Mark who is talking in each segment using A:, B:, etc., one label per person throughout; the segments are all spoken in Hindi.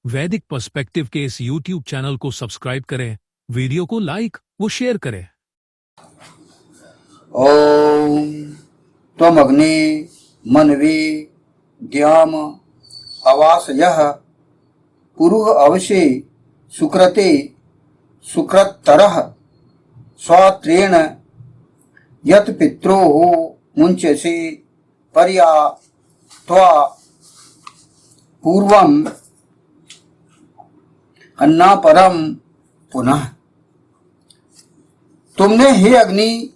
A: वैदिक पर्सपेक्टिव के इस YouTube चैनल को सब्सक्राइब करें, वीडियो को लाइक व शेयर करें।
B: ओम त्वम अग्नि मनवे द्याम अवासयः पुरुः अवशे सुकृते सुकृततरः स्वात्रेण यत् पित्रोः मुञ्चसे पर्या त्वा पूर्वम् अन्नापरम पुनः। तुमने हे अग्नि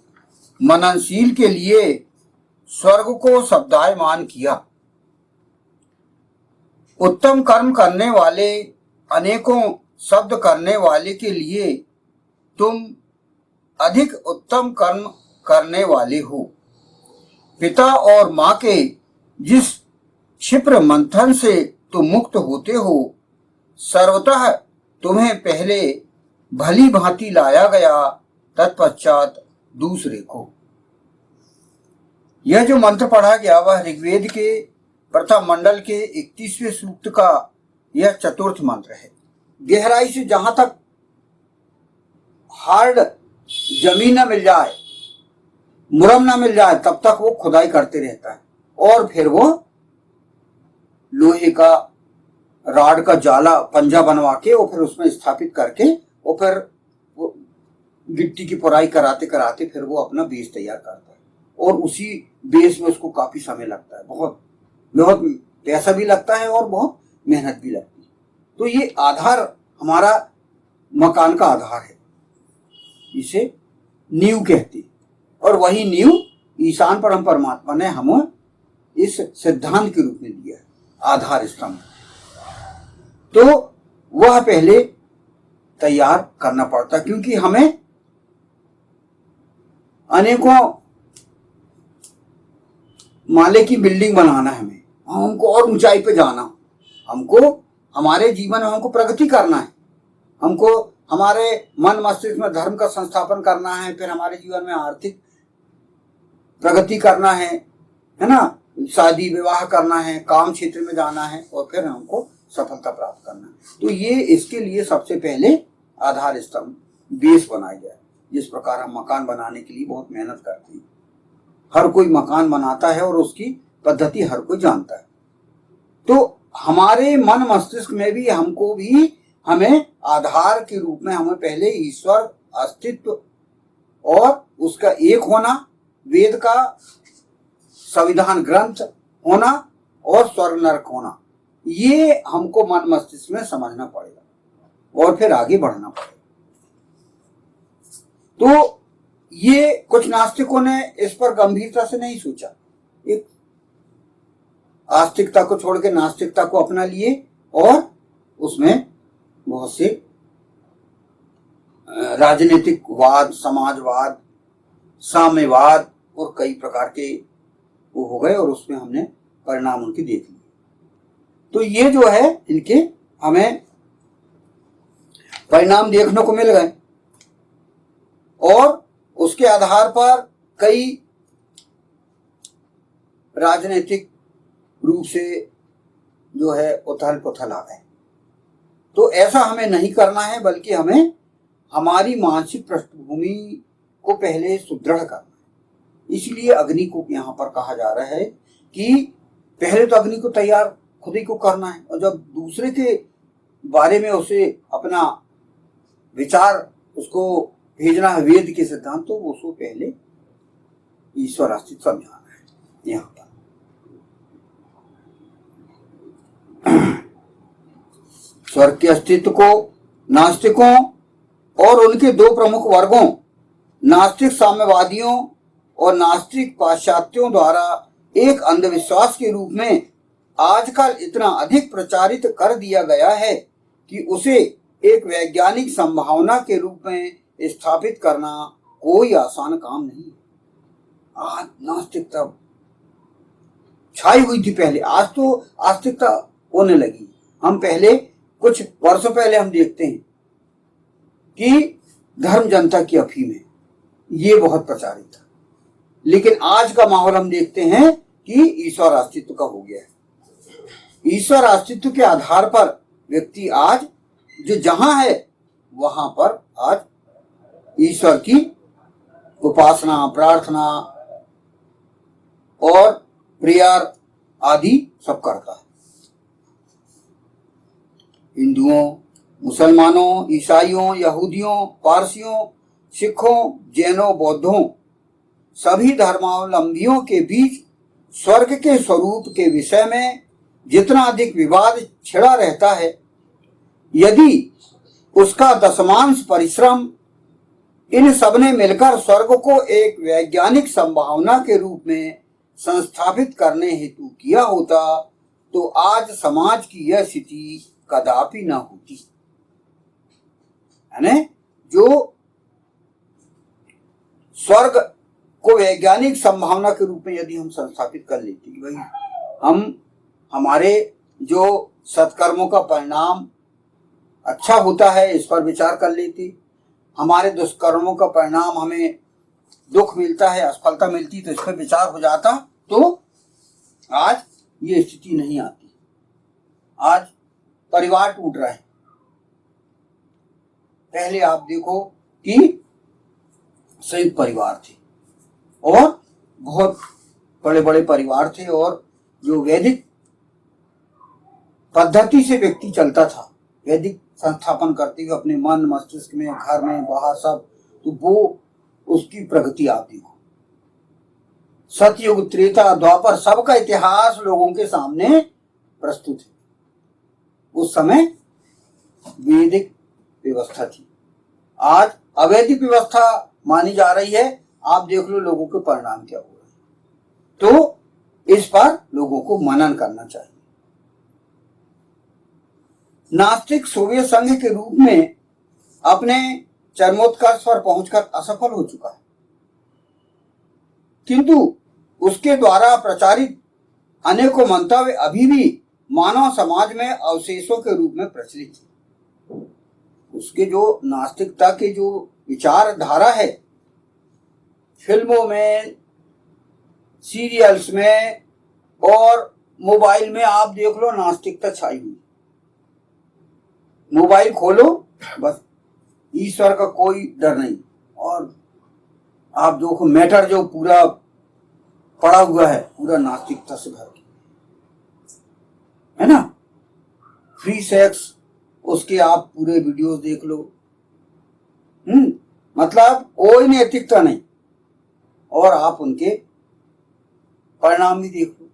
B: मननशील के लिए स्वर्ग को शब्दायमान किया। उत्तम कर्म करने वाले अनेकों शब्द करने वाले के लिए तुम अधिक उत्तम कर्म करने वाले हो। पिता और माँ के जिस क्षिप्र मंथन से तुम मुक्त होते हो, सर्वतः तुम्हें पहले भली भांति लाया गया, तत्पश्चात दूसरे को। यह जो मंत्र पढ़ा गया वह ऋग्वेद के प्रथम मंडल के 31वें सूक्त का यह चतुर्थ मंत्र है। गहराई से जहां तक हार्ड जमीन न मिल जाए, मुरम न मिल जाए, तब तक वो खुदाई करते रहता है और फिर वो लोहे का राड का जाला पंजा बनवा के और फिर उसमें स्थापित करके और फिर वो गिट्टी की पुराई कराते कराते फिर वो अपना बेस तैयार करता है और उसी बेस में उसको काफी समय लगता है, बहुत बहुत पैसा भी लगता है और बहुत मेहनत भी लगती है। तो ये आधार हमारा मकान का आधार है, इसे नींव कहते हैं और वही नींव ईशान परम परमात्मा ने हमें इस सिद्धांत के रूप में दिया है, आधार स्तंभ। तो वह पहले तैयार करना पड़ता, क्योंकि हमें अनेकों माले की बिल्डिंग बनाना है, हमको और ऊंचाई पे जाना, हमको हमारे जीवन में हमको प्रगति करना है, हमको हमारे मन मस्तिष्क में धर्म का संस्थापन करना है, फिर हमारे जीवन में आर्थिक प्रगति करना है ना, शादी विवाह करना है, काम क्षेत्र में जाना है और फिर हमको सफलता प्राप्त करना है। तो ये इसके लिए सबसे पहले आधार स्तंभ बेस बनाया जाए। जिस प्रकार हम मकान बनाने के लिए बहुत मेहनत करते हैं, हर कोई मकान बनाता है और उसकी पद्धति हर कोई जानता है। तो हमारे मन मस्तिष्क में भी हमें आधार के रूप में हमें पहले ईश्वर अस्तित्व और उसका एक होना, वेद का संविधान ग्रंथ होना और स्वर्ग नरक होना, ये हमको मन मस्तिष्क में समझना पड़ेगा और फिर आगे बढ़ना पड़ेगा। तो ये कुछ नास्तिकों ने इस पर गंभीरता से नहीं सोचा, एक आस्तिकता को छोड़ के नास्तिकता को अपना लिए और उसमें बहुत से राजनीतिक वाद, समाजवाद, साम्यवाद और कई प्रकार के वो हो गए और उसमें हमने परिणाम उनके देख लिए। तो ये जो है इनके हमें परिणाम देखने को मिल गए और उसके आधार पर कई राजनीतिक रूप से जो है उथल पुथल आ गए। तो ऐसा हमें नहीं करना है, बल्कि हमें हमारी मानसिक पृष्ठभूमि को पहले सुदृढ़ करना है। इसलिए अग्नि को यहाँ पर कहा जा रहा है कि पहले तो अग्नि को तैयार खुद ही को करना है और जब दूसरे के बारे में उसे अपना विचार उसको भेजना है वेद के सिद्धांत, तो उसको पहले ईश्वर अस्तित्व समझाना है। यहाँ पर स्वर्ग के अस्तित्व को नास्तिकों और उनके दो प्रमुख वर्गों, नास्तिक साम्यवादियों और नास्तिक पाश्चात्यों द्वारा एक अंधविश्वास के रूप में आजकल इतना अधिक प्रचारित कर दिया गया है कि उसे एक वैज्ञानिक संभावना के रूप में स्थापित करना कोई आसान काम नहीं है। आज नास्तिकता छाई हुई थी पहले, आज तो आस्तिकता होने लगी। हम पहले कुछ वर्षों पहले हम देखते हैं कि धर्म जनता की अफीम है, ये बहुत प्रचारित था, लेकिन आज का माहौल हम देखते हैं कि ईश्वर अस्तित्व का हो गया है। ईश्वर अस्तित्व के आधार पर व्यक्ति आज जो जहां है वहां पर आज ईश्वर की उपासना, प्रार्थना और प्रेयर आदि सब करता है। हिंदुओं, मुसलमानों, ईसाइयों, यहूदियों, पारसियों, सिखों, जैनों, बौद्धों सभी धर्मावलंबियों के बीच स्वर्ग के स्वरूप के विषय में जितना अधिक विवाद छिड़ा रहता है, यदि उसका दशमांश परिश्रम इन सबने मिलकर स्वर्ग को एक वैज्ञानिक संभावना के रूप में संस्थापित करने हेतु किया होता तो आज समाज की यह स्थिति कदापि न होती। यानी जो स्वर्ग को वैज्ञानिक संभावना के रूप में यदि हम संस्थापित कर लेते कि भाई हम हमारे जो सत्कर्मों का परिणाम अच्छा होता है इस पर विचार कर लेते, हमारे दुष्कर्मों का परिणाम हमें दुख मिलता है, असफलता मिलती तो इस पर विचार हो जाता, तो आज ये स्थिति नहीं आती। आज परिवार टूट रहे हैं। पहले आप देखो कि संयुक्त परिवार थे और बहुत बड़े बड़े परिवार थे और जो वैदिक पद्धति से व्यक्ति चलता था, वैदिक संस्थापन करते हुए अपने मन मस्तिष्क में, घर में, बाहर सब, तो वो उसकी प्रगति आप देखो। सतयुग, त्रेता, द्वापर सबका इतिहास लोगों के सामने प्रस्तुत है। उस समय वैदिक व्यवस्था थी, आज अवैदिक व्यवस्था मानी जा रही है। आप देख लो लोगों के परिणाम क्या हो रहे हैं, तो इस पर लोगों को मनन करना चाहिए। नास्तिक सोवियत संघ के रूप में अपने चरमोत्कर्ष पर पहुंचकर असफल हो चुका है, किंतु उसके द्वारा प्रचारित अनेकों मंतव्य अभी भी मानव समाज में अवशेषों के रूप में प्रचलित है। उसके जो नास्तिकता के जो विचारधारा है, फिल्मों में, सीरियल्स में और मोबाइल में आप देख लो नास्तिकता छाई हुई। मोबाइल खोलो बस ईश्वर का कोई डर नहीं, और आप देखो मैटर जो पूरा पड़ा हुआ है पूरा नास्तिकता से भर है ना। फ्री सेक्स, उसके आप पूरे वीडियोस देख लो। मतलब कोई नैतिकता नहीं, और आप उनके परिणाम भी देख लो।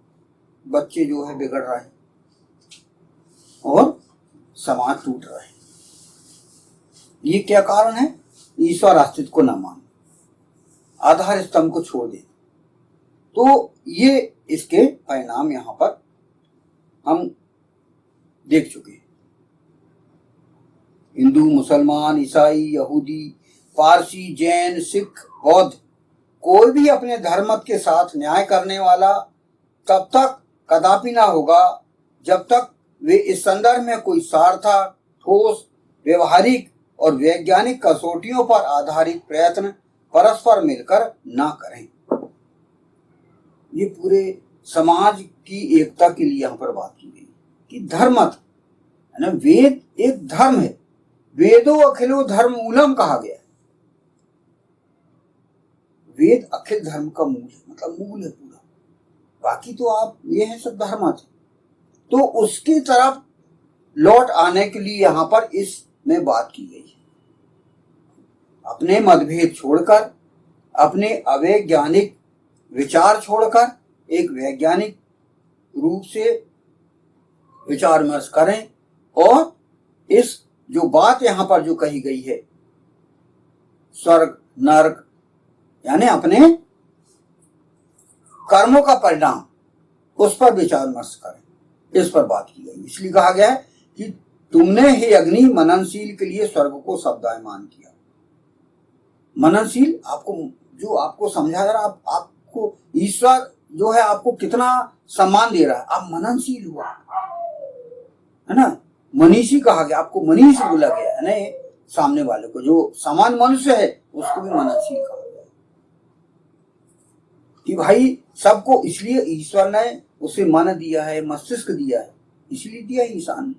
B: बच्चे जो है बिगड़ रहे हैं और समाज टूट रहा है। ये क्या कारण है? ईश्वर अस्तित्व को न मानना, आधार स्तंभ को छोड़ दे। तो ये इसके परिणाम यहां पर हम देख चुके हैं। हिंदू, मुसलमान, ईसाई, यहूदी, पारसी, जैन, सिख, बौद्ध कोई भी अपने धर्म के साथ न्याय करने वाला तब तक कदापि ना होगा जब तक वे इस संदर्भ में कोई सार्थक, ठोस, व्यवहारिक और वैज्ञानिक कसौटियों पर आधारित प्रयत्न परस्पर मिलकर ना करें। ये पूरे समाज की एकता के लिए यहां पर बात की गई कि धर्म है ना, वेद एक धर्म है। वेदो अखिलो धर्म मूलम कहा गया है। वेद अखिल धर्म का मूल है, मतलब मूल है पूरा। बाकी तो आप ये है सब धर्म थे, तो उसकी तरफ लौट आने के लिए यहां पर इसमें बात की गई है। अपने मतभेद छोड़कर, अपने अवैज्ञानिक विचार छोड़कर एक वैज्ञानिक रूप से विचार विमर्श करें, और इस जो बात यहां पर जो कही गई है स्वर्ग नरक, यानी अपने कर्मों का परिणाम, उस पर विचार विमर्श करें, इस पर बात की गई। इसलिए कहा गया है कि तुमने ही अग्नि मननशील के लिए स्वर्ग को शब्दायमान किया। मननशील आपको जो आपको समझा जा रहा, आपको ईश्वर जो है आपको कितना सम्मान दे रहा है, आप मननशील हुआ है ना। मनीषी कहा गया, आपको मनीष बोला गया है ना। सामने वाले को जो समान मनुष्य है उसको भी मननशील कहा गया कि भाई सबको, इसलिए ईश्वर ने उसे मन दिया है, मस्तिष्क दिया है, इसलिए दिया है इंसान।